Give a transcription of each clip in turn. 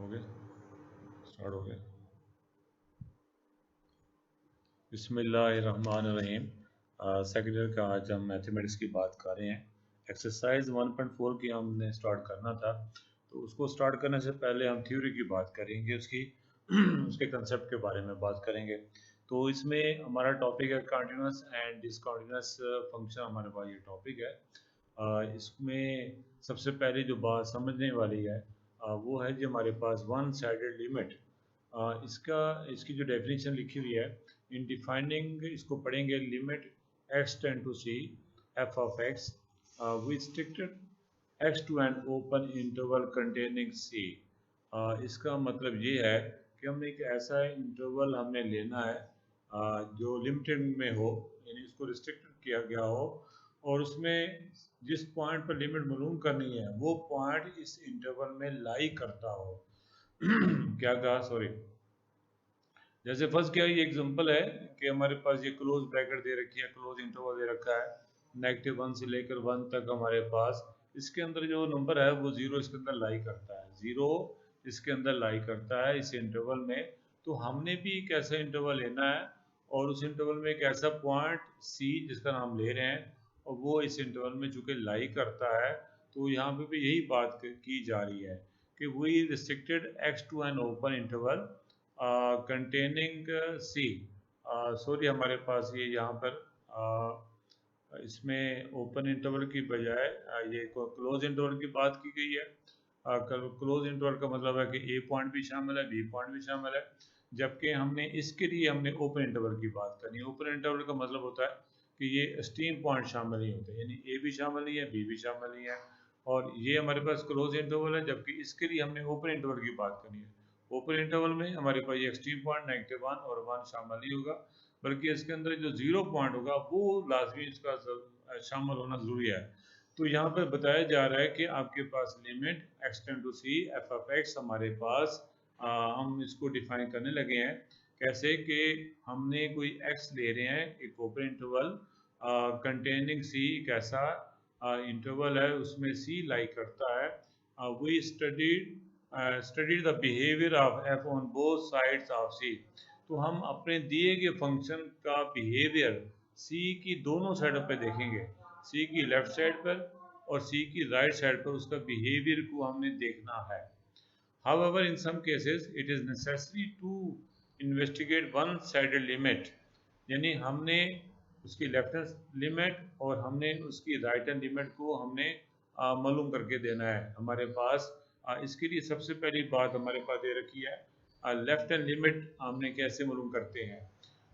हो गया, स्टार्ट हो गया। बिस्मिल्लाहिर्रहमानिर्रहीम। सेकंड ईयर का आज हम मैथमेटिक्स की बात कर रहे हैं। एक्सरसाइज 1.4 की हमने स्टार्ट करना था, तो उसको स्टार्ट करने से पहले हम थ्योरी की बात करेंगे, उसकी उसके कंसेप्ट के बारे में बात करेंगे। तो इसमें हमारा टॉपिक है कंटिन्यूस एंड डिसकंटिन्यूस फंक्शन, हमारे पास ये टॉपिक है। इसमें सबसे पहले जो बात समझने वाली है वो है कि हमारे पास वन साइडेड लिमिट। इसकी जो डेफिनेशन लिखी हुई है, इन डिफाइनिंग इसको पढ़ेंगे, limit x tends to c f of x with restricted x to an open interval containing c. इसका मतलब ये है कि हमने एक ऐसा इंटरवल हमने लेना है जो लिमिटेड में हो, यानी इसको रिस्ट्रिक्टेड किया गया हो, और उसमें जिस पॉइंट पर लिमिट मालूम करनी है वो पॉइंट इस इंटरवल में लाई करता हो। क्या कहा, सॉरी। जैसे फर्स्ट क्या ये एग्जांपल है कि हमारे पास ये क्लोज ब्रैकेट दे रखी है, क्लोज इंटरवल दे रखा है, -1 से लेकर 1 तक हमारे पास। इसके अंदर जो नंबर है वो जीरो इसके अंदर लाई करता है, जीरो इसके अंदर लाई करता है इस इंटरवल में। तो हमने भी एक ऐसा इंटरवल लेना है, और उस इंटरवल में एक ऐसा पॉइंट सी जिसका नाम ले रहे हैं, और वो इस इंटरवल में चूंकि लाई करता है, तो यहाँ पे भी यही बात की जा रही है कि we restricted x to an open interval containing c. Sorry, हमारे पास ये यहाँ पर इसमें ओपन इंटरवल की बजाय ये क्लोज इंटरवल की बात की गई है। क्लोज इंटरवल का मतलब है कि ए पॉइंट भी शामिल है, बी पॉइंट भी शामिल है, जबकि हमने इसके लिए हमने ओपन इंटरवल की बात करनी है। ओपन इंटरवल का मतलब होता है कि ये स्टीम पॉइंट शामिल नहीं होते, यानी ए भी शामिल नहीं है, बी भी शामिल नहीं है, और ये हमारे पास क्लोज इंटरवल है, जबकि इसके लिए हमने ओपन इंटरवल की बात करनी है। ओपन इंटरवल में हमारे पास ये एक्सट्रीम पॉइंट -1 और 1 शामिल नहीं होगा, बल्कि इसके अंदर जो जीरो पॉइंट होगा वो लाजमी इसका शामिल होना ज़रूरी है। तो यहाँ पर बताया जा रहा है कि आपके पास limit x tends to c f of x हमारे पास, हम इसको डिफाइन करने लगे हैं। कैसे कि हमने कोई x ले रहे हैं, एक ओपन इंटरवल कंटेनिंग सी, एक ऐसा इंटरवल है उसमें सी लाई करता है। We studied the behaviour of f on both sides of c. तो हम अपने दिए गए फंक्शन का बिहेवियर सी की दोनों साइडों पे देखेंगे, सी की लेफ्ट साइड पर और सी की राइट साइड पर उसका बिहेवियर को हमने देखना है। However, in some cases, it is necessary to investigate one-sided limit, यानी हमने उसकी लेफ्ट हैंड लिमिट और हमने उसकी राइट हैंड लिमिट को हमने मालूम करके देना है हमारे पास। इसके लिए सबसे पहली बात हमारे पास दे रखी है, लेफ्ट हैंड लिमिट हमने कैसे मालूम करते हैं।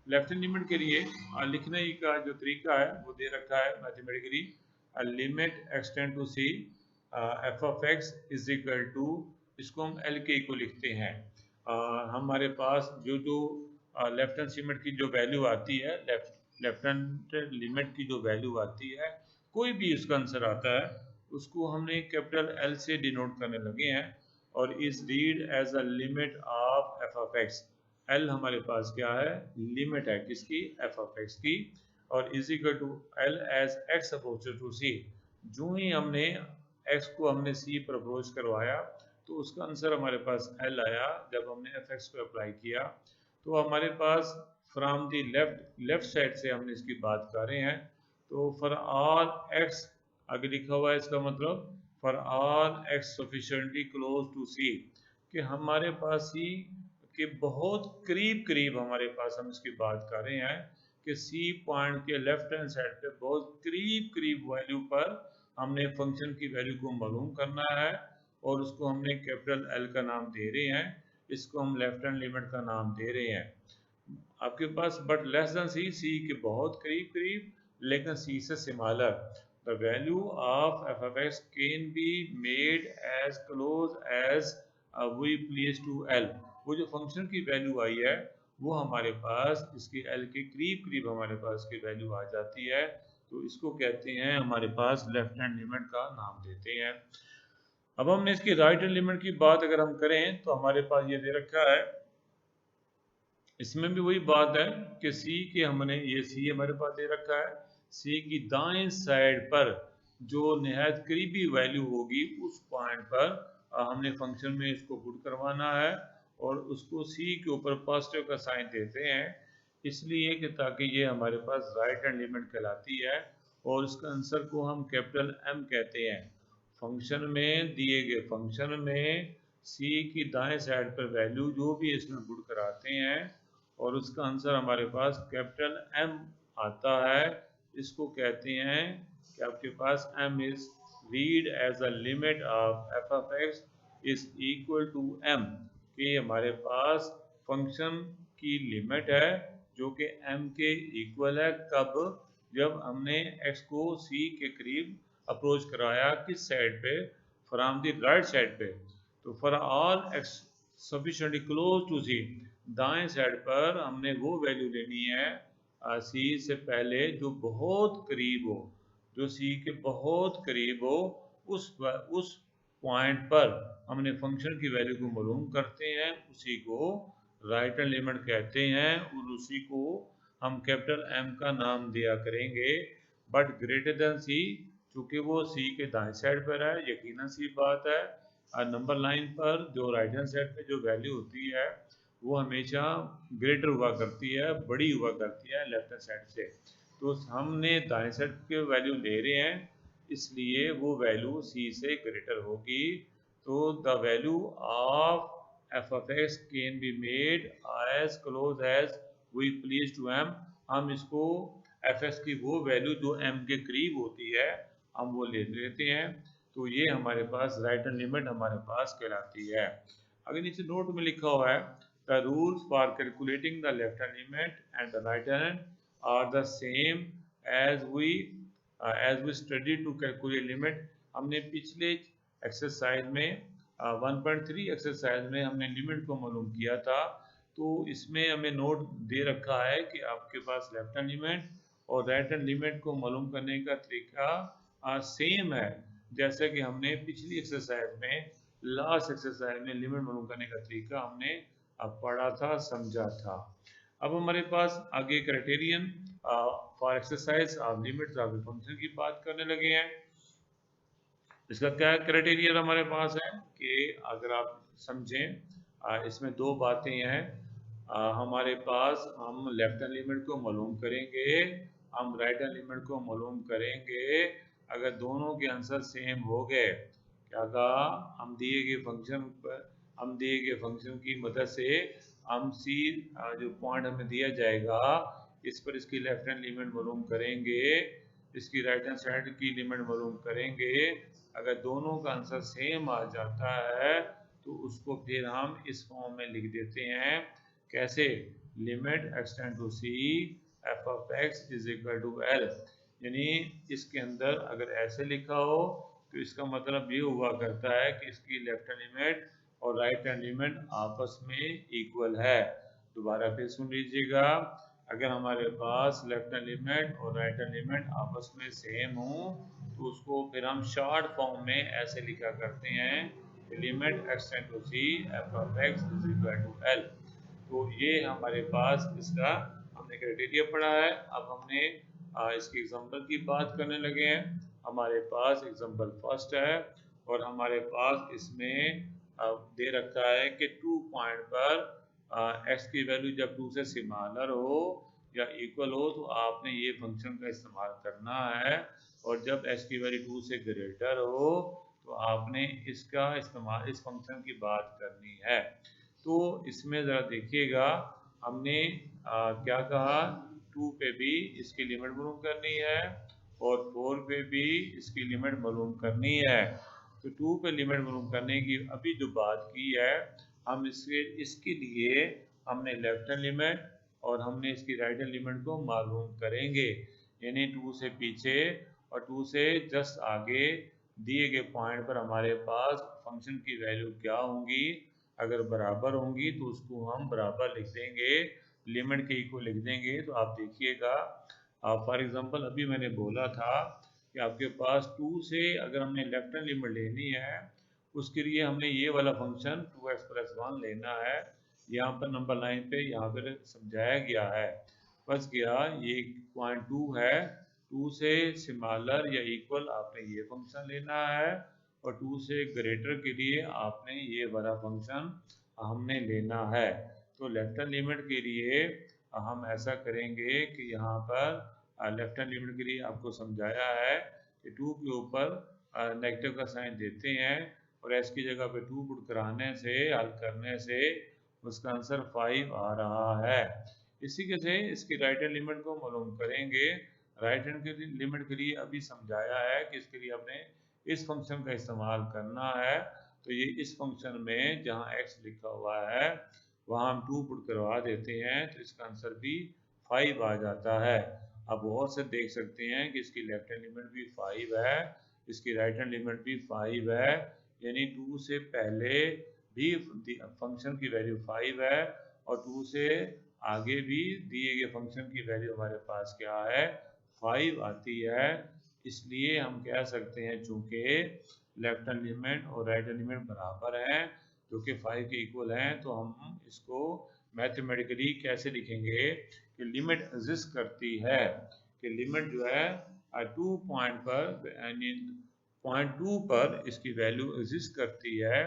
लेफ्ट हैंड लिमिट के लिए लिखने का जो तरीका है वो दे रखा है mathematically, limit x tend to c f of x is equal to, इसको हम एल के को लिखते हैं। हमारे पास जो जो लेफ्ट हैंड लिमिट की जो वैल्यू आती है, लेफ्ट हैंड लिमिट की जो वैल्यू आती है, कोई भी उसका आंसर आता है, उसको हमने कैपिटल एल से डिनोट करने लगे हैं, और is read as a limit of f of x. L हमारे पास क्या है, लिमिट है किसकी, एफ ऑफ एक्स की, और is equal to l as x approach to c. जो ही हमने एक्स को हमने सी पर अप्रोच करवाया, तो उसका आंसर हमारे पास एल आया। जब हमने एफ एक्स को अप्लाई किया, तो हमारे पास from the left left side से हमने इसकी बात कर रहे हैं, तो फॉर ऑल एक्स आगे लिखा हुआ है, इसका मतलब for all x sufficiently close to c, कि हमारे पास सी के बहुत करीब करीब हमारे पास हम इसकी बात कर रहे हैं कि सी पॉइंट के लेफ्ट हैंड साइड पे बहुत करीब करीब वैल्यू पर हमने फंक्शन की वैल्यू को मालूम करना है, और उसको हमने कैपिटल एल का नाम दे रहे हैं, इसको हम लेफ्ट हैंड लिमिट का नाम दे रहे हैं। आपके पास but less than c, c के बहुत करीब करीब लेकिन सी से smaller, the value of f of x can be made as close as we place to L. वो जो फंक्शन की वैल्यू आई है वो हमारे पास इसके एल के करीब करीब हमारे पास की वैल्यू आ जाती है, तो इसको कहते हैं हमारे पास लेफ्ट हैंड लिमिट का नाम देते हैं। अब हमने इसकी राइट हैंड लिमिट की बात अगर हम करें, तो हमारे पास ये दे रखा है, इसमें भी वही बात है कि सी के हमने ये सी हमारे पास दे रखा है, सी की दाएं साइड पर जो निहायत करीबी वैल्यू होगी उस पॉइंट पर हमने फंक्शन में इसको पुट करवाना है और उसको सी के ऊपर पॉजिटिव का साइन देते हैं, इसलिए कि ताकि ये हमारे पास राइट हैंड लिमिट कहलाती है और इसका आंसर को हम कैपिटल एम कहते हैं। फंक्शन में दिए गए फंक्शन में सी की दाएं साइड पर वैल्यू जो भी इसमें पुट कराते हैं और उसका आंसर हमारे पास कैपिटल एम आता है, इसको कहते हैं कि आपके पास m is read as a limit of f of x is equal to m, कि हमारे पास फंक्शन की लिमिट है जो कि m के इक्वल है। कब? जब हमने x को c के करीब अप्रोच कराया, किस साइड पे? फ्रॉम द राइट साइड पे। तो for all x sufficiently close to c, दाएं साइड पर हमने वो वैल्यू लेनी है सी से पहले जो बहुत करीब हो, जो सी के बहुत करीब हो, उस पॉइंट पर हमने फंक्शन की वैल्यू को मालूम करते हैं, उसी को राइट हैंड लिमिट कहते हैं और उसी को हम कैपिटल एम का नाम दिया करेंगे। बट ग्रेटर देन सी, चूंकि वो सी के दाएं साइड पर है, यकीनन सी बात है नंबर लाइन पर जो राइट हैंड साइड पे जो वैल्यू होती है वो हमेशा ग्रेटर हुआ करती है, बड़ी हुआ करती है लेफ्ट हैंड साइड से। तो हमने दाएं साइड के वैल्यू ले रहे हैं, इसलिए वो वैल्यू सी से ग्रेटर होगी। तो the value of f of x can be made as close as we please to M. हम इसको एफ एक्स की वो वैल्यू जो एम के करीब होती है हम वो ले लेते हैं। तो ये हमारे पास राइट हैंड लिमिट हमारे पास कहलाती है। अगर नीचे नोट में लिखा हुआ है the rules for calculating the left hand limit and the right hand are the same as we studied to calculate limit। हमने पिछले एक्सरसाइज में 1.3 एक्सरसाइज में हमने लिमिट को मालूम किया था। तो इसमें हमें नोट दे रखा है कि आपके पास लेफ्ट हैंड लिमिट और राइट हैंड लिमिट को मालूम करने का तरीका सेम है, जैसे कि हमने पिछली एक्सरसाइज में लास्ट एक्सरसाइज में लिमिट मालूम करने का तरीका हमने अब पढ़ा था, समझा था। अब हमारे पास आगे criterion for exercise of limits of function की बात करने लगे हैं। इसका क्या क्राइटेरियन हमारे पास है कि अगर आप समझें इसमें दो बातें हैं। हमारे पास हम लेफ्ट हैंड लिमिट को मालूम करेंगे, हम राइट हैंड लिमिट को मालूम करेंगे। अगर दोनों के आंसर सेम हो गए, क्या कहा? हम दिए गए फंक्शन की मदद से हम सी जो पॉइंट हमें दिया जाएगा इस पर इसकी लेफ्ट हैंड लिमिट मालूम करेंगे, इसकी राइट हैंड साइड की लिमिट मालूम करेंगे। अगर दोनों का आंसर सेम आ जाता है तो उसको फिर हम इस फॉर्म में लिख देते हैं। कैसे? Limit extend to c f of x is equal to L. यानी इसके अंदर अगर ऐसे लिखा हो तो इसका मतलब ये हुआ करता है कि इसकी लेफ्ट हैंड लिमिट और राइट हैंड लिमिट आपस में इक्वल है। दोबारा फिर सुन लीजिएगा, अगर हमारे पास लेफ्ट हैंड लिमिट और राइट हैंड लिमिट आपस में सेम हो तो उसको फिर हम शॉर्ट फॉर्म में ऐसे लिखा करते हैं, limit extend to c f of x is equal to L. तो ये हमारे पास इसका हमने क्राइटेरिया पढ़ा है। अब हमने इसकी एग्जांपल की बात करने लगे हैं। हमारे पास एग्जांपल फर्स्ट है और हमारे पास इसमें दे रखा है कि 2 पॉइंट पर x की वैल्यू जब 2 से सिमिलर हो या इक्वल हो तो आपने ये फंक्शन का इस्तेमाल करना है, और जब x की वैल्यू 2 से ग्रेटर हो तो आपने इसका इस्तेमाल, इस फंक्शन की बात करनी है। तो इसमें ज़रा देखिएगा, हमने क्या कहा? 2 पे भी इसकी लिमिट मालूम करनी है और 4 पे भी इसकी लिमिट मालूम करनी है। तो 2 पे लिमिट मालूम करने की अभी जो बात की है, हम इसके लिए हमने लेफ्ट हैंड लिमिट और हमने इसकी राइट हैंड लिमिट को मालूम करेंगे। यानी 2 से पीछे और 2 से जस्ट आगे दिए गए पॉइंट पर हमारे पास फंक्शन की वैल्यू क्या होंगी। अगर बराबर होंगी तो उसको हम बराबर लिख देंगे, लिमिट के इक्वल लिख देंगे। तो आप देखिएगा, फॉर एग्जांपल अभी मैंने बोला था कि आपके पास 2 से अगर हमने लेफ्ट हैंड लिमिट लेनी है उसके लिए हमने ये वाला फंक्शन 2x + 1 लेना है। यहाँ पर नंबर लाइन पे यहाँ पर समझाया गया है। बस गया, ये पॉइंट 2 है, 2 से सिमिलर या इक्वल आपने ये फंक्शन लेना है और 2 से ग्रेटर के लिए आपने ये वाला फंक्शन हमने लेना है। तो लेफ्ट हैंड लिमिट के लिए हम ऐसा करेंगे कि यहाँ पर लेफ्ट हैंड लिमिट के लिए आपको समझाया है कि 2 के ऊपर नेगेटिव का साइन देते हैं और s की जगह पे 2 पुट कराने से, हल करने से उसका आंसर 5 आ रहा है। इसी के से इसकी राइट हैंड लिमिट को मालूम करेंगे। राइट हैंड की लिमिट के लिए अभी समझाया है कि इसके लिए आपने इस फंक्शन का इस्तेमाल करना है। तो ये इस फंक्शन में जहाँ x लिखा हुआ है वहाँ हम 2 पुट करवा देते हैं तो इसका आंसर भी 5 आ जाता है। अब बहुत से देख सकते हैं कि इसकी लेफ्ट हैंड लिमिट भी 5 है, इसकी राइट हैंड लिमिट भी 5 है, यानी 2 से पहले भी फंक्शन की वैल्यू 5 है और 2 से आगे भी दिए गए फंक्शन की वैल्यू हमारे पास क्या है, 5 आती है। इसलिए हम कह सकते हैं चूंकि लेफ्ट हैंड लिमिट और राइट हैंड लिमिट बराबर हैं जो कि 5 के इक्वल हैं, तो हम इसको मैथमेटिकली कैसे लिखेंगे कि लिमिट एग्जिस्ट करती है, कि लिमिट जो है 2 पॉइंट पर यानी पॉइंट 2 पर इसकी वैल्यू एग्जिस्ट करती है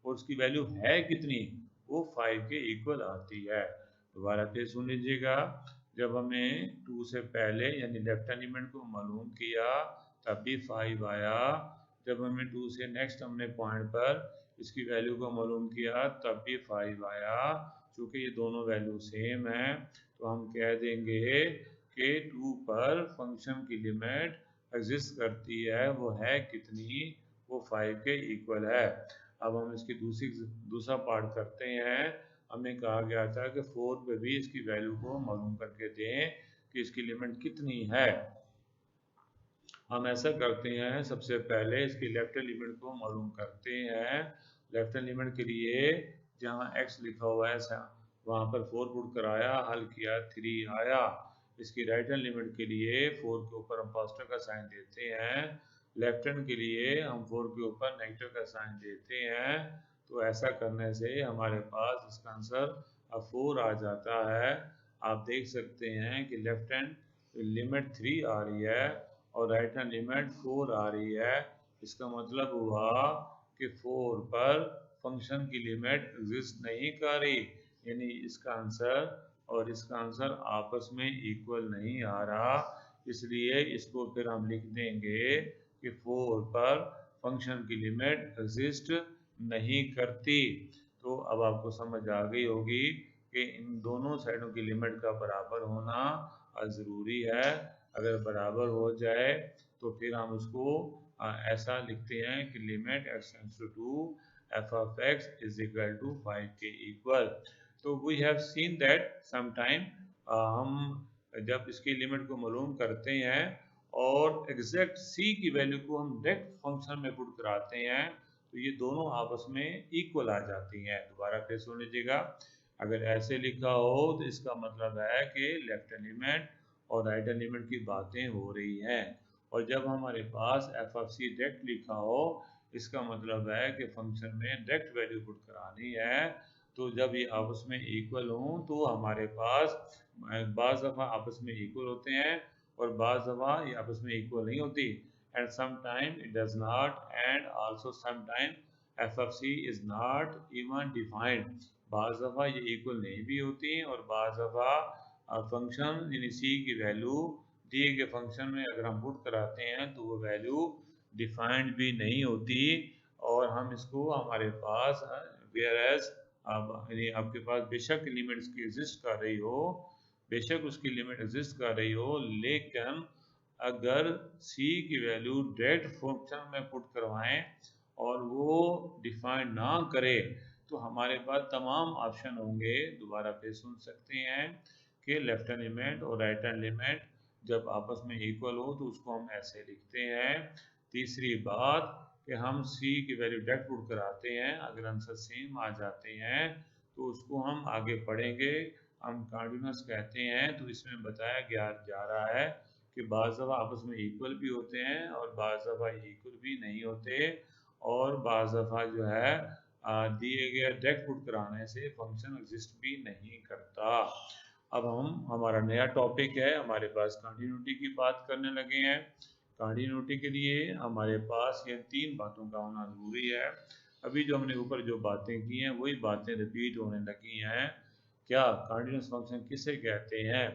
और उसकी वैल्यू है कितनी, वो 5 के इक्वल आती है। दोबारा फिर सुन लीजिएगा, जब हमने 2 से पहले यानी लेफ्ट हैंड लिमिट को मालूम किया तब भी 5 आया, जब हमने 2 से नेक्स्ट हमने पॉइंट पर इसकी वैल्यू को मालूम किया तब भी 5 आया। चूँकि ये दोनों वैल्यू सेम है तो हम कह देंगे कि 2 पर फंक्शन की लिमिट एग्जिस्ट करती है, वो है कितनी, वो 5 के इक्वल है। अब हम इसकी दूसरा पार्ट करते हैं। हमें कहा गया था कि 4 पे भी इसकी वैल्यू को मालूम करके दें कि इसकी लिमिट कितनी है। हम ऐसा करते हैं, सबसे पहले इसकी लेफ्ट हैंड लिमिट को मालूम करते हैं। लेफ्ट हैंड लिमिट के लिए जहाँ x लिखा हुआ है वहाँ पर 4 पुट कराया, हल किया, 3 आया। इसकी राइट हैंड लिमिट के लिए 4 के ऊपर हम पॉजिटिव का साइन देते हैं, लेफ्ट हैंड के लिए हम 4 के ऊपर नेगेटिव का साइन देते हैं। तो ऐसा करने से हमारे पास इसका आंसर 4 आ जाता है। आप देख सकते हैं कि लेफ्ट हैंड लिमिट 3 आ रही है और राइट हैंड लिमिट 4 आ रही है। इसका मतलब हुआ कि 4 पर फंक्शन की लिमिट एग्जिस्ट नहीं कर रही, यानी इसका आंसर और इसका आंसर आपस में इक्वल नहीं आ रहा। इसलिए इसको फिर हम लिख देंगे कि 4 पर फंक्शन की लिमिट एग्जिस्ट नहीं करती। तो अब आपको समझ आ गई होगी कि इन दोनों साइडों की लिमिट का बराबर होना ज़रूरी है। अगर बराबर हो जाए तो फिर हम उसको ऐसा लिखते हैं कि limit x tends to f of x is equal to 5 के इक्वल। तो we have seen that sometime हम जब इसकी लिमिट को मालूम करते हैं और एग्जैक्ट c की वैल्यू को हम डायरेक्ट फंक्शन में पुट कराते हैं तो ये दोनों आपस में इक्वल आ जाती हैं। दोबारा फिर सुन लीजिएगा, अगर ऐसे लिखा हो तो इसका मतलब है कि लेफ्ट हैंड लिमिट और राइट हैंड लिमिट की बातें हो रही हैं, और जब हमारे पास एफ ऑफ सी डायरेक्ट लिखा हो इसका मतलब है कि फंक्शन में डायरेक्ट वैल्यू पुट करानी है। तो जब ये आपस में इक्वल हों तो हमारे पास बाज़ दफ़ा आपस में इक्वल होते हैं और बाज़ दफ़ा ये आपस में इक्वल नहीं होती, and sometime it does not, and also sometime f of c is not even defined. बाज़ दफ़ा ये इक्वल नहीं भी होती और बाज़ दफ़ा फंक्शन यानी सी की वैल्यू दिए गए फंक्शन में अगर हम पुट कराते हैं तो वो वैल्यू डिफाइंड भी नहीं होती, और हम इसको हमारे पास वेयर एज यानी आपके पास बेशक लिमिट इसकी एग्जिस्ट कर रही हो, बेशक उसकी लिमिट एग्जिस्ट कर रही हो, लेकिन अगर सी की वैल्यू डायरेक्ट फंक्शन में पुट करवाएं और वो डिफाइन ना करे तो हमारे पास तमाम ऑप्शन होंगे। दोबारा फिर सुन सकते हैं कि लेफ्ट हैंड लिमिट और राइट हैंड लिमिट जब आपस में इक्वल हो तो उसको हम ऐसे लिखते हैं। तीसरी बात कि हम सी की वैल्यू डायरेक्ट पुट कराते हैं, अगर आंसर सेम आ जाते हैं तो उसको हम आगे पढ़ेंगे, हम कॉन्टिन्यूस कहते हैं। तो इसमें बताया गया जा रहा है कि बाज़ दफ़ा आपस में इक्वल भी होते हैं और बाज़ दफ़ा इक्वल भी नहीं होते, और बाज़ दफ़ा जो है दिए गए डायरेक्ट पुट कराने से फंक्शन एग्जिस्ट भी नहीं करता। अब हम हमारा नया टॉपिक है, हमारे पास कंटिन्यूटी की बात करने लगे हैं। कंटिन्यूटी के लिए हमारे पास ये 3 बातों का होना ज़रूरी है। अभी जो हमने ऊपर जो बातें की हैं वही बातें रिपीट होने लगी हैं। क्या कंटिन्यूस फंक्शन किसे कहते हैं?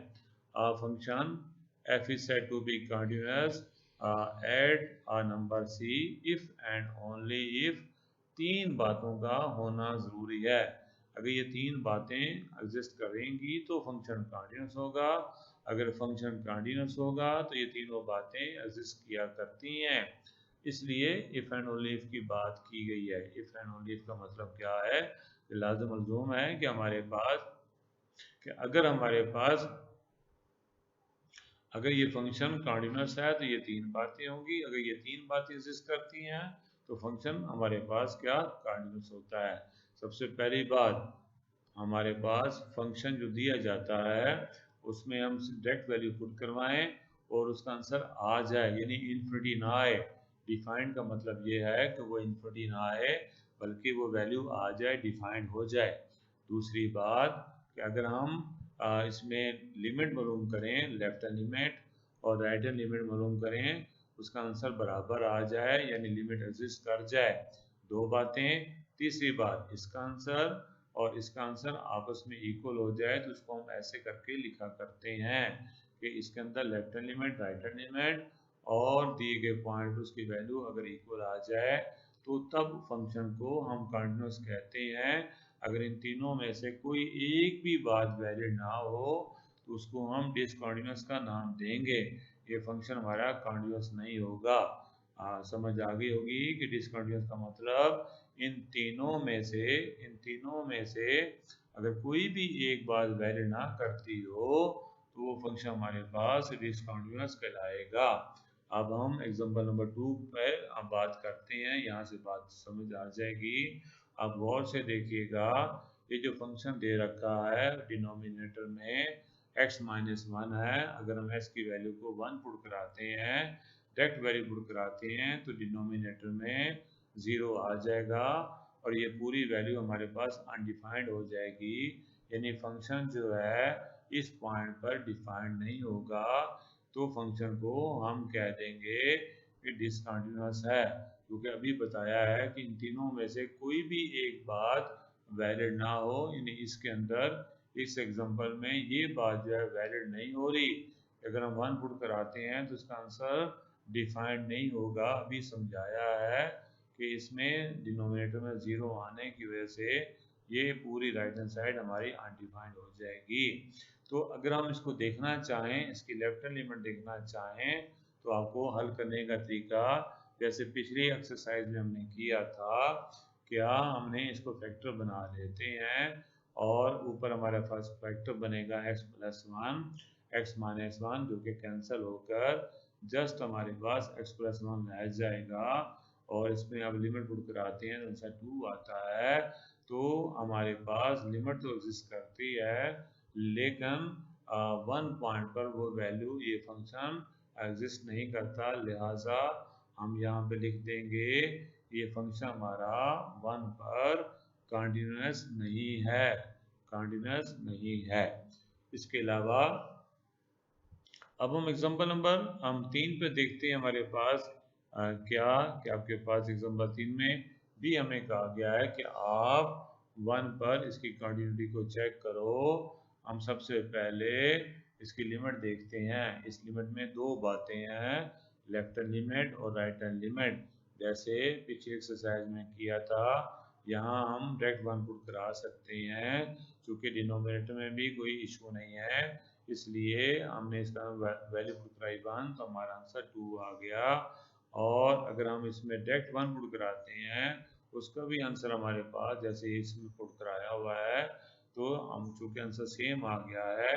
Function f is said to be continuous at a number c if and only if 3 बातों का होना ज़रूरी है। अगर ये 3 बातें एग्जिस्ट करेंगी तो फंक्शन कंटिन्यूस होगा। अगर फंक्शन कंटिन्यूस होगा तो ये तीनों बातें एग्जिस्ट किया करती हैं। इसलिए इफ़ एंड ओनली इफ़ की बात की गई है। इफ़ एंड ओनली इफ़ का मतलब क्या है? लाज़िम मलज़ूम है कि अगर ये फंक्शन कंटिन्यूस है तो ये 3 बातें होंगी। अगर ये 3 बातें एग्जिस्ट करती हैं तो फंक्शन हमारे पास क्या कंटिन्यूस होता है। सबसे पहली बात, हमारे पास फंक्शन जो दिया जाता है उसमें हम डायरेक्ट वैल्यू पुट करवाएं और उसका आंसर आ जाए, यानी इन्फिनिटी ना आए। डिफाइंड का मतलब ये है कि वो इन्फिनिटी ना आए बल्कि वो वैल्यू आ जाए, डिफाइंड हो जाए। दूसरी बात कि अगर हम इसमें लिमिट मालूम करें, लेफ्ट हैंड लिमिट और राइट हैंड लिमिट मालूम करें, उसका आंसर बराबर आ जाए यानी लिमिट एग्जिस्ट कर जाए। 2 बातें। तीसरी बात, इसका आंसर और इसका आंसर आपस में इक्वल हो जाए तो उसको हम ऐसे करके लिखा करते हैं कि इसके अंदर left hand limit, right hand limit और दिए गए पॉइंट पर उसकी वैल्यू अगर इक्वल आ जाए तो तब फंक्शन को हम कंटिन्यूस कहते हैं। अगर इन तीनों में से कोई एक भी बात वैलिड ना हो तो उसको हम डिसकंटिन्यूस का नाम देंगे। ये फंक्शन हमारा कंटिन्यूस नहीं होगा। समझ आ गई होगी कि डिसकंटिन्यूस का मतलब इन तीनों में से अगर कोई भी एक बात वैलिड ना करती हो तो वो फंक्शन हमारे पास डिसकंटिन्यूस कहलाएगा। अब हम एग्जांपल नंबर 2 पर अब बात करते हैं, यहाँ से बात समझ आ जाएगी। अब गौर से देखिएगा, ये जो फंक्शन दे रखा है डिनोमिनेटर में x-1 है। अगर हम x की वैल्यू को 1 पुट कराते हैं, डायरेक्ट वैल्यू पुट कराते हैं तो डिनोमिनेटर में 0 आ जाएगा और ये पूरी वैल्यू हमारे पास अनडिफाइंड हो जाएगी। यानी फंक्शन जो है इस पॉइंट पर डिफाइंड नहीं होगा तो फंक्शन को हम कह देंगे कि डिसकंटिन्यूअस है, क्योंकि अभी बताया है कि इन तीनों में से कोई भी एक बात वैलिड ना हो। यानी इसके अंदर इस एग्जांपल में ये बात जो है वैलिड नहीं हो रही। अगर हम 1 पुट कराते हैं तो इसका आंसर डिफाइंड नहीं होगा। अभी समझाया है कि इसमें डिनोमिनेटर में 0 आने की वजह से ये पूरी राइट हैंड साइड हमारी अनडिफाइंड हो जाएगी। तो अगर हम इसको देखना चाहें, इसकी लेफ्ट हैंड लिमिट देखना चाहें तो आपको हल करने का तरीका जैसे पिछली एक्सरसाइज में हमने किया था, क्या हमने इसको फैक्टर बना लेते हैं और ऊपर हमारे पास फैक्टर बनेगा x+1 x-1 जो कि कैंसिल होकर जस्ट हमारे पास x+1 रह जाएगा और इसमें अब लिमिट पुट कराते हैं तो आंसर 2 आता है। तो हमारे पास लिमिट तो एग्जिस्ट करती है लेकिन 1 पॉइंट पर वो वैल्यू ये फंक्शन एग्जिस्ट नहीं करता, लिहाजा हम यहाँ पे लिख देंगे ये फंक्शन हमारा 1 पर कंटिन्यूअस नहीं है। इसके अलावा अब हम एग्जांपल नंबर 3 पे देखते हैं। हमारे पास क्या आपके पास एग्जांपल 3 में भी हमें कहा गया है कि आप 1 पर इसकी कंटिन्यूटी को चेक करो। हम सबसे पहले इसकी लिमिट देखते हैं। इस लिमिट में 2 बातें हैं, लेफ्ट हैंड लिमिट और राइट हैंड लिमिट। जैसे पिछली एक्सरसाइज में किया था, यहाँ हम डायरेक्ट 1 पुट करा सकते हैं क्योंकि डिनोमिनेटर में भी कोई इशू नहीं है, इसलिए हमने इसका वैल्यू पुट कराई 1 तो हमारा आंसर 2 आ गया। और अगर हम इसमें डायरेक्ट 1 पुट कराते हैं उसका भी आंसर हमारे पास जैसे इसमें पुट कराया हुआ है तो हम चूँकि आंसर सेम आ गया है,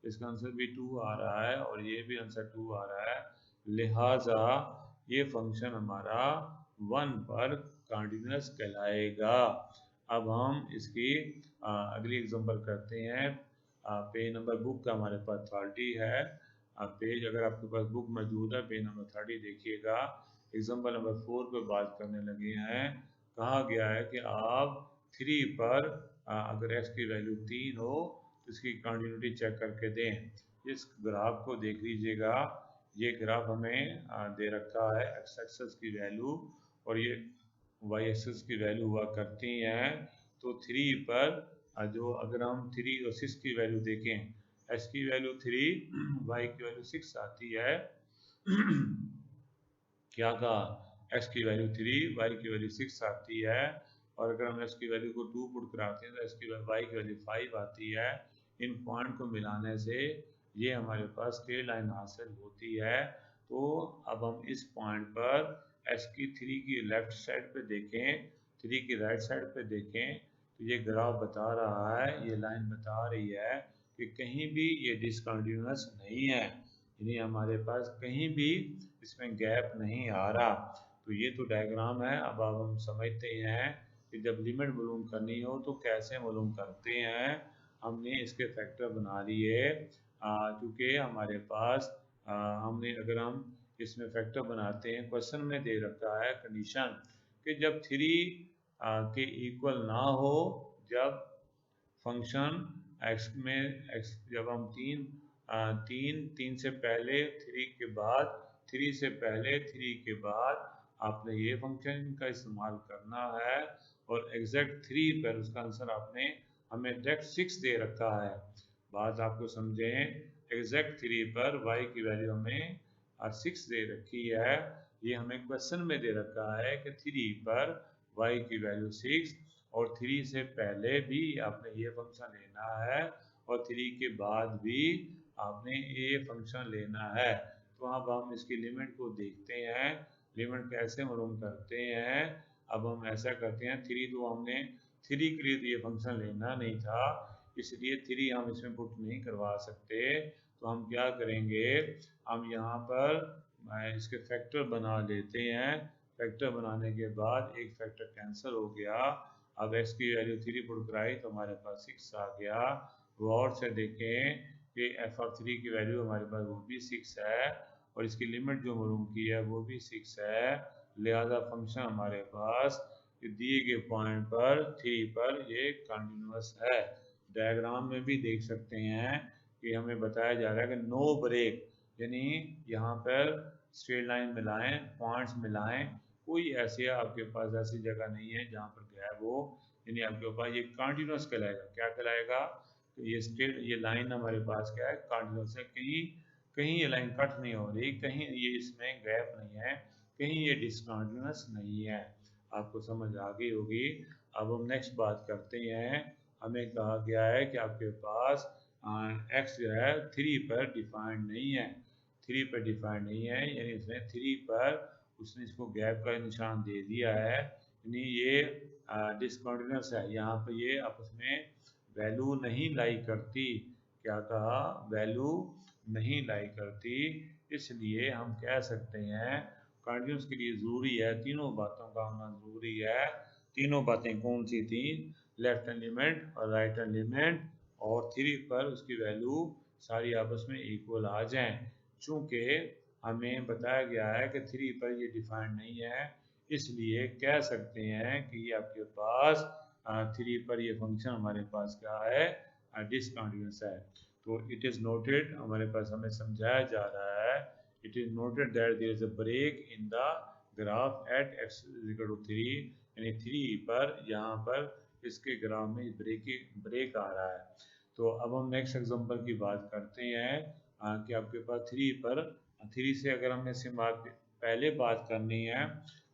इसका आंसर भी 2 आ रहा है और ये भी आंसर 2 आ रहा है, लिहाजा ये फंक्शन हमारा 1 पर कंटिन्यूअस कहलाएगा। अब हम इसकी अगली एग्जांपल करते हैं। पेज नंबर बुक का हमारे पास 30 है। पेज अगर आपके पास बुक मौजूद है, पेज नंबर 30 देखिएगा। एग्जांपल नंबर 4 पे बात करने लगे हैं। कहा गया है कि आप 3 पर अगर x की वैल्यू 3 हो तो इसकी कंटिन्यूटी चेक करके दें। इस ग्राफ को देख लीजिएगा। ये ग्राफ हमें दे रखा है एक्स एक्सिस की वैल्यू और ये वाई एक्सिस की वैल्यू हुआ करती हैं। तो 3 पर जो अगर हम 3 और 6 की वैल्यू देखें, एक्स की वैल्यू 3 वाई की वैल्यू 6 आती है। क्या कहा, एक्स की वैल्यू 3 वाई की वैल्यू 6 आती है और अगर हम एक्स की वैल्यू को 2 पुट कराते हैं तो एक्स की वाई की वैल्यू 5 आती है। इन पॉइंट को मिलाने से ये हमारे पास स्ट्रेट लाइन हासिल होती है। तो अब हम इस पॉइंट पर एक्स की 3 की लेफ्ट साइड पे देखें, 3 की राइट साइड पे देखें तो ये ग्राफ बता रहा है, ये लाइन बता रही है कि कहीं भी ये डिसकंटिन्यूअस नहीं है, यानी हमारे पास कहीं भी इसमें गैप नहीं आ रहा। तो ये तो डायग्राम है। अब हम समझते हैं कि जब लिमिट मालूम करनी हो तो कैसे मालूम करते हैं। हमने इसके फैक्टर बना लिए क्योंकि हमारे पास हमने अगर हम इसमें फैक्टर बनाते हैं, क्वेश्चन में दे रखा है कंडीशन कि जब 3 के इक्वल ना हो, जब फंक्शन एक्स में एक्स जब हम तीन से पहले 3 के बाद, 3 से पहले 3 के बाद आपने ये फंक्शन का इस्तेमाल करना है और एग्जैक्ट 3 पर उसका आंसर आपने हमें डायरेक्ट 6 दे रखा है। बात आपको समझें, एग्जैक्ट 3 पर y की वैल्यू हमें 6 दे रखी है। ये हमें क्वेश्चन में दे रखा है कि 3 पर y की वैल्यू 6 और 3 से पहले भी आपने ये फंक्शन लेना है और 3 के बाद भी आपने ये फंक्शन लेना है। तो अब हम इसकी लिमिट को देखते हैं, लिमिट कैसे मालूम करते हैं। अब हम ऐसा करते हैं, 3 तो हमने 3 के लिए तो ये फंक्शन लेना नहीं था, इसलिए 3 हम इसमें पुट नहीं करवा सकते। तो हम क्या करेंगे, हम यहाँ पर इसके फैक्टर बना लेते हैं। फैक्टर बनाने के बाद एक फैक्टर कैंसिल हो गया। अब x की वैल्यू 3 पुट कराई तो हमारे पास 6 आ गया। गौर से देखें कि एफ ऑफ 3 की वैल्यू हमारे पास वो भी 6 है और इसकी लिमिट जो मालूम की है वो भी 6 है। लिहाजा फंक्शन हमारे पास दिए गए पॉइंट पर 3 पर ये कंटिन्यूअस है। डायग्राम में भी देख सकते हैं कि हमें बताया जा रहा है कि नो ब्रेक, यानी यहाँ पर स्ट्रेट लाइन मिलाएं, पॉइंट्स मिलाएं, कोई ऐसे आपके पास ऐसी जगह नहीं है जहाँ पर गैप हो, यानी आपके पास ये कंटिन्यूअस कहलाएगा। क्या कहलाएगा, तो ये स्ट्रेट, ये लाइन हमारे पास क्या है, कंटिन्यूअस है। कहीं कहीं ये लाइन कट नहीं हो रही, कहीं ये इसमें गैप नहीं है, कहीं ये डिसकंटिन्यूअस नहीं है। आपको समझ आ गई होगी। अब हम नेक्स्ट बात करते हैं। हमें कहा गया है कि आपके पास एक्स जो है 3 पर डिफाइंड नहीं है, 3 पर डिफाइंड नहीं है, यानी उसने 3 पर उसने इसको गैप का निशान दे दिया है, यानी ये डिसकंटिन्यूअस है। यहाँ पर ये आपस में वैल्यू नहीं लाई करती। क्या कहा, वैल्यू नहीं लाई करती। इसलिए हम कह सकते हैं कंटिन्यूअस के लिए ज़रूरी है, तीनों बातों का होना ज़रूरी है। तीनों बातें कौन सी थी, लेफ्ट हैंड लिमिट और राइट हैंड लिमिट और 3 पर उसकी वैल्यू सारी आपस में इक्वल आ जाएं। चूँकि हमें बताया गया है कि 3 पर ये डिफाइंड नहीं है, इसलिए कह सकते हैं कि ये आपके पास 3 पर ये फंक्शन हमारे पास क्या है, डिसकंटिन्यूअस है। तो इट इज़ नोटेड, हमारे पास हमें समझाया जा रहा है, it is noted that there is a break in the graph at x = 3, यानी 3 पर यहाँ पर इसके ग्राफ में ब्रेक आ रहा है। तो अब हम नेक्स्ट एग्जांपल की बात करते हैं कि आपके पास 3 पर 3 से अगर हमने सिम पहले बात करनी है,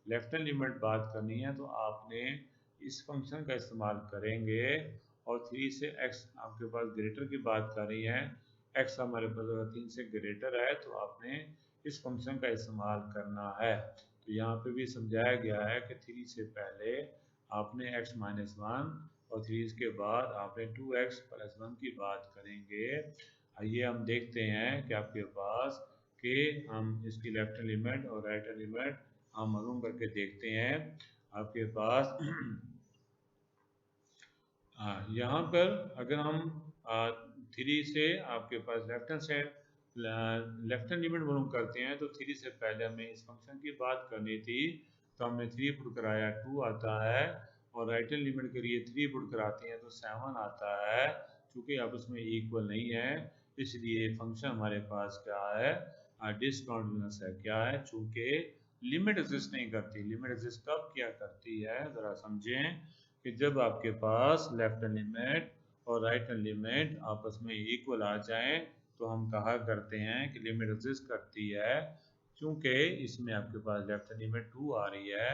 लेफ्ट हैंड लिमिट बात करनी है, तो आपने इस फंक्शन का इस्तेमाल करेंगे और 3 से x आपके पास ग्रेटर की बात कर रही है, x हमारे पास अगर 3 से ग्रेटर है तो आपने इस फंक्शन का इस्तेमाल करना है। तो यहाँ पे भी समझाया गया है कि 3 से पहले आपने x - 1 और 3 के बाद आपने 2x + 1 की बात करेंगे। आइए हम देखते हैं कि आपके पास कि हम इसकी लेफ्ट हैंड लिमिट और राइट हैंड लिमिट हम मालूम करके देखते हैं। आपके पास यहाँ पर अगर हम 3 से आपके पास लेफ्ट हैंड लिमिट मालूम करते हैं तो 3 से पहले हमें इस फंक्शन की बात करनी थी, तो हमने 3 पुट कराया 2 आता है और राइट हैंड लिमिट के लिए 3 पुट कराते हैं तो 7 आता है। चूँकि आपस में इक्वल नहीं है इसलिए फंक्शन हमारे पास क्या है, डिसकंटिन्यूअस है। क्या है? चूंकि लिमिट एग्जिस्ट नहीं करती। लिमिट एग्जिस्ट कब क्या करती है, ज़रा समझें कि जब आपके पास लेफ्ट हैंड लिमिट और राइट हैंड लिमिट आपस में इक्वल आ जाए तो हम कहा करते हैं कि लिमिट एग्जिस्ट करती है। चूंकि इसमें आपके पास लेफ्ट हैंड लिमिट 2 आ रही है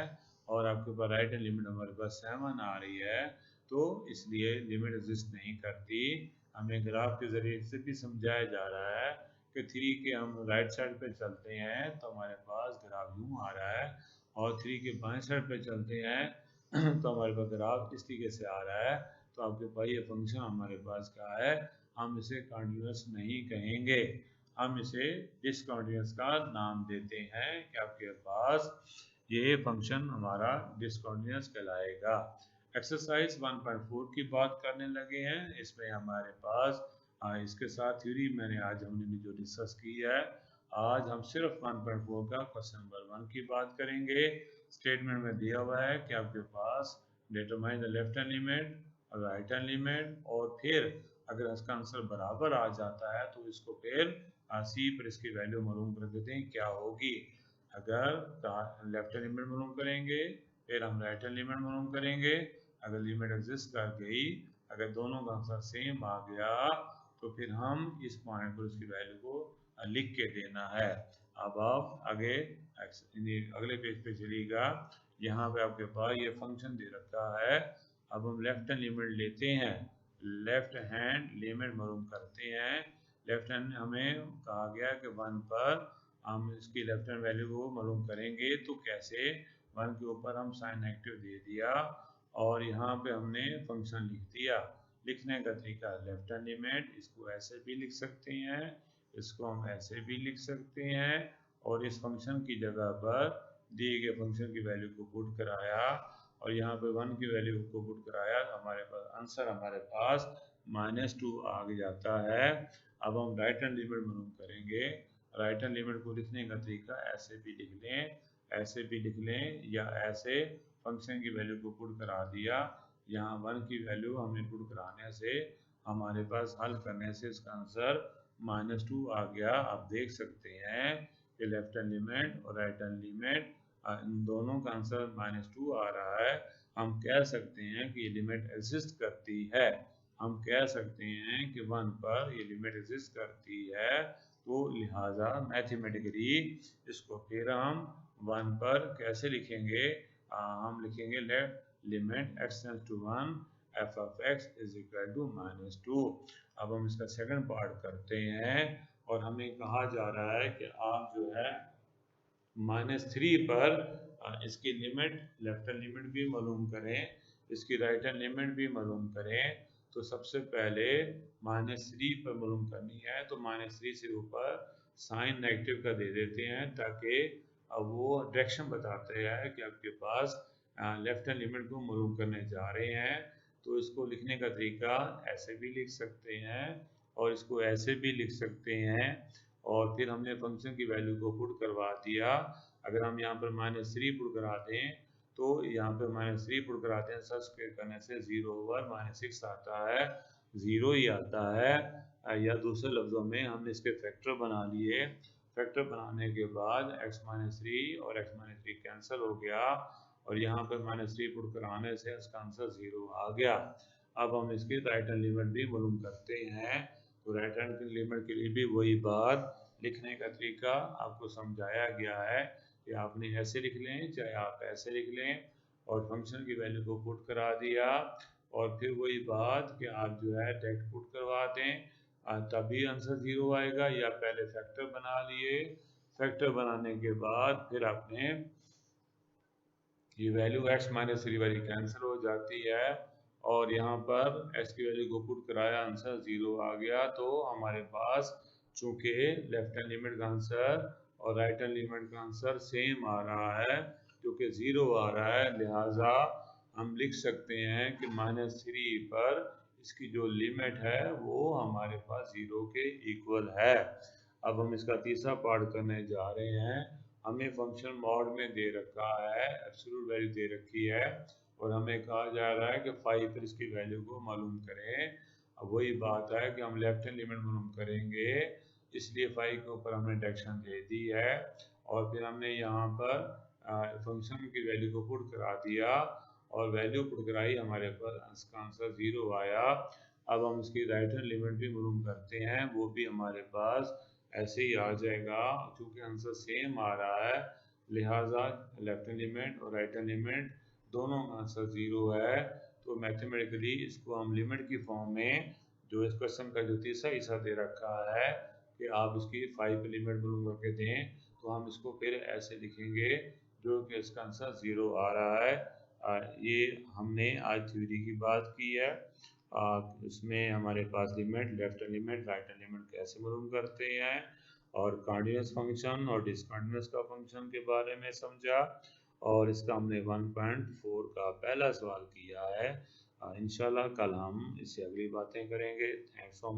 और आपके पास राइट हैंड लिमिट हमारे पास 7 आ रही है, तो इसलिए लिमिट एग्जिस्ट नहीं करती। हमें ग्राफ के ज़रिए से भी समझाया जा रहा है कि 3 के हम राइट साइड पे चलते हैं तो हमारे पास ग्राफ यूँ आ रहा है, और 3 के बाएं साइड पे चलते हैं तो हमारे पास ग्राफ इस तरीके से आ रहा है। तो आपके पास ये फंक्शन हमारे पास क्या है, हम इसे कंटिन्यूअस नहीं कहेंगे, हम इसे डिसकंटिन्यूअस का नाम देते हैं कि आपके पास ये फंक्शन हमारा डिसकंटिन्यूअस कहलाएगा। एक्सरसाइज 1.4 की बात करने लगे हैं। इसमें हमारे पास इसके साथ थ्योरी मैंने आज हमने जो डिस्कस की है, आज हम सिर्फ 1.4 का क्वेश्चन नंबर 1 की बात करेंगे। स्टेटमेंट में दिया हुआ है कि आपके पास determine the left hand limit और राइट हैंड लिमिट, और फिर अगर इसका आंसर बराबर आ जाता है तो इसको फिर सी पर इसकी वैल्यू मालूम कर देते हैं क्या होगी। अगर लेफ्ट हैंड लिमिट मालूम करेंगे, फिर हम राइट हैंड लिमिट मालूम करेंगे। अगर लिमिट एग्जिस्ट कर गई, अगर दोनों का आंसर सेम आ गया, तो फिर हम इस पॉइंट पर उसकी वैल्यू को लिख के देना है। अब आप आगे अगले पेज पे चलिएगा। यहाँ पे आपके पास ये फंक्शन दे रखा है। अब हम लेफ्ट हैंड लिमिट लेते हैं, लेफ्ट हैंड लिमिट मालूम करते हैं। लेफ्ट हैंड हमें कहा गया कि 1 पर हम इसकी लेफ्ट हैंड वैल्यू को मालूम करेंगे, तो कैसे 1 के ऊपर हम साइन नेगेटिव दे दिया और यहाँ पे हमने फंक्शन लिख दिया। लिखने का तरीका लेफ्ट हैंड लिमिट, इसको ऐसे भी लिख सकते हैं, इसको हम ऐसे भी लिख सकते हैं, और इस फंक्शन की जगह पर दिए गए फंक्शन की वैल्यू को पुट कराया और यहाँ पे 1 की वैल्यू को पुट कराया, तो हमारे पास आंसर हमारे पास -2 आ जाता है। अब हम राइट हैंड लिमिट मालूम करेंगे। राइट हैंड लिमिट को लिखने का तरीका ऐसे भी लिख लें, ऐसे भी लिख लें, या ऐसे फंक्शन की वैल्यू को पुट करा दिया। यहाँ 1 की वैल्यू हमने पुट कराने से हमारे पास हल करने से इसका आंसर -2 आ गया। आप देख सकते हैं कि लेफ्ट हैंड लिमिट और राइट हैंड लिमिट इन दोनों का आंसर -2 आ रहा है। हम कह सकते हैं कि ये लिमिट एग्जिस्ट करती है। हम कह सकते हैं कि 1 पर ये लिमिट एग्जिस्ट करती है, तो लिहाजा मैथमेटिकली इसको फिर हम 1 पर कैसे लिखेंगे, हम लिखेंगे limit x tends to 1 f of x is equal to -2। अब हम इसका सेकंड पार्ट करते हैं और हमें कहा जा रहा है कि आप जो है -3 पर इसकी लिमिट लेफ्ट हैंड लिमिट भी मालूम करें, इसकी राइट हैंड लिमिट भी मालूम करें। तो सबसे पहले -3 पर मालूम करनी है, तो -3 से ऊपर साइन नेगेटिव का दे देते हैं ताकि वो डायरेक्शन बताते हैं कि आपके पास लेफ्ट हैंड लिमिट को मालूम करने जा रहे हैं। तो इसको लिखने का तरीका ऐसे भी लिख सकते हैं और इसको ऐसे भी लिख सकते हैं, और फिर हमने फंक्शन की वैल्यू को पुट करवा दिया। अगर हम यहाँ पर -3 पुट करा दें तो यहाँ पर -3 पुट कराते हैं, सब्सट्रैक्ट करने से 0 ओवर -6 आता है, 0 ही आता है। या दूसरे लफ्ज़ों में हमने इसके फैक्टर बना लिए। फैक्टर बनाने के बाद x -3 और x -3 कैंसिल हो गया और यहाँ पर -3 पुट कराने से इसका आंसर 0 आ गया। अब हम इसकी राइट हैंड लिमिट भी मालूम करते हैं। तो राइट हैंड लिमिट के लिए भी वही बात, लिखने का तरीका आपको समझाया गया है कि आपने ऐसे लिख लें चाहे आप ऐसे लिख लें, और फंक्शन की वैल्यू को पुट करा दिया, और फिर वही बात कि आप जो है डायरेक्ट पुट करवा दें तभी आंसर 0 आएगा, या पहले फैक्टर बना लिए, फैक्टर बनाने के बाद फिर आपने ये वैल्यू x -3 वाली कैंसिल हो जाती है और यहाँ पर x की वैल्यू को पुट कराया, आंसर 0 आ गया। तो हमारे पास चूंकि लेफ्ट हैंड लिमिट का आंसर और राइट हैंड लिमिट का आंसर सेम आ रहा है, क्योंकि 0 आ रहा है, लिहाजा हम लिख सकते हैं कि -3 पर इसकी जो लिमिट है वो हमारे पास 0 के इक्वल है। अब हम इसका तीसरा पार्ट करने जा रहे हैं। हमें फंक्शन मॉड में दे रखा है, एब्सोल्यूट वैल्यू दे रखी है, और हमें कहा जा रहा है कि 5 पर इसकी वैल्यू को मालूम करें। अब वही बात है कि हम लेफ्ट हैंड लिमिट मालूम करेंगे, इसलिए फाई के ऊपर हमने डायरेक्शन दे दी है और फिर हमने यहाँ पर फंक्शन की वैल्यू को पुट करा दिया और वैल्यू पुट कराई, हमारे पास इसका आंसर 0 आया। अब हम इसकी राइट हैंड लिमिट भी मालूम करते हैं, वो भी हमारे पास ऐसे ही आ जाएगा। चूँकि आंसर सेम आ रहा है लिहाजा लेफ्ट हैंड लिमिट और राइट हैंड लिमिट दोनों का आंसर 0 है। तो मैथमेटिकली इसको हम लिमिट की फॉर्म में, जो इस क्वेश्चन का जो तीसरा हिस्सा दे रखा है कि आप इसकी 5 की लिमिट मालूम करके दें, तो हम इसको फिर ऐसे लिखेंगे जो कि इसका आंसर 0 आ रहा है। ये हमने आज थ्योरी की बात की है। इसमें हमारे पास limit, left hand limit, right hand limit कैसे मालूम करते हैं और कॉन्टिन्यूस फंक्शन और डिसकंटिन्यूस का फंक्शन के बारे में समझा और इसका हमने 1.4 का पहला सवाल किया है। इंशाल्लाह कल हम इससे अगली बातें करेंगे। Thanks so much.